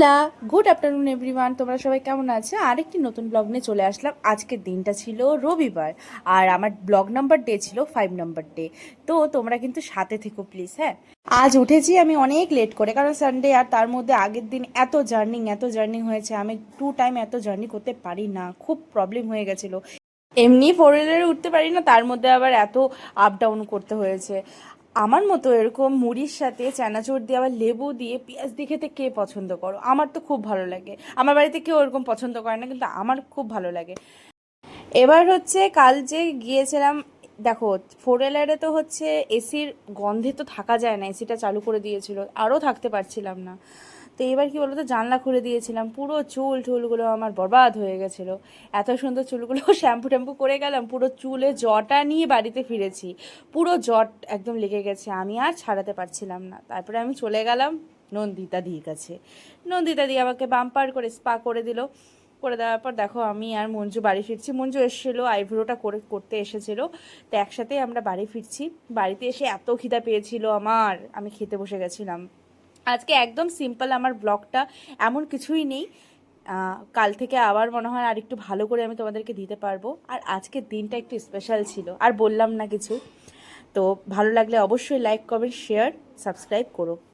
Hello, good afternoon everyone. তোমরা সবাই কেমন আছো? আরেকটি নতুন ব্লগ নিয়ে চলে আসলাম। আজকের দিনটা ছিল রবিবার, আর আমার ব্লগ নাম্বার ডে ছিল 5 নাম্বার ডে। তো তোমরা কিন্তু সাথে থেকো প্লিজ। হ্যাঁ, আজ উঠেছি আমি অনেক লেট করে, কারণ সানডে, আর তার মধ্যে আগের দিন এত জার্নি হয়েছে। আমি 2 টাইম এত জার্নি করতে পারি না, খুব প্রবলেম হয়ে গেছিলো। এমনি 4 হুইলারে উঠতে পারি না, তার মধ্যে আবার এত আপ ডাউন করতে হয়েছে। আমার মতো এরকম মুড়ির সাথে চানাচুর দিয়ে আবার লেবু দিয়ে পেঁয়াজ দিয়ে খেতে কে পছন্দ করো? আমার তো খুব ভালো লাগে। আমার বাড়িতে কেউ ওরকম পছন্দ করে না, কিন্তু আমার খুব ভালো লাগে। এবার হচ্ছে কাল যে গিয়েছিলাম, দেখো 4 হুইলারে তো হচ্ছে এসির গন্ধে তো থাকা যায় না, এসিটা চালু করে দিয়েছিল, আরও থাকতে পারছিলাম না। তো এবার কি বলতো, জানলা খুলে দিয়েছিলাম, পুরো চুল টুলগুলো আমার বরবাদ হয়ে গেছিলো। এত সুন্দর চুলগুলো শ্যাম্পু ট্যাম্পু করে গেলাম, পুরো চুলে জটা নিয়ে বাড়িতে ফিরেছি। পুরো জট একদম লেগে গেছে, আমি আর ছাড়াতে পারছিলাম না। তারপরে আমি চলে গেলাম নন্দিতা দির কাছে। নন্দিতা দি আমাকে বাম্পার করে স্পা করে দিল। করে দেওয়ার পর দেখো আমি আর মঞ্জু বাড়ি ফিরছি। মঞ্জু এসেছিলো, আইব্রোটা করতে এসেছিলো। তো একসাথেই আমরা বাড়ি ফিরছি। বাড়িতে এসে এত খিদা পেয়েছিল আমার, আমি খেতে বসে গেছিলাম। আজকে একদম সিম্পল আমার ব্লগটা, এমন কিছুই নেই। কাল থেকে আবার মনে হয় আর একটু ভালো করে আমি তোমাদেরকে দিতে পারবো। আর আজকের দিনটা একটু স্পেশাল ছিল, আর বললাম না কিছু। তো ভালো লাগলে অবশ্যই লাইক কমেন্ট শেয়ার সাবস্ক্রাইব করো।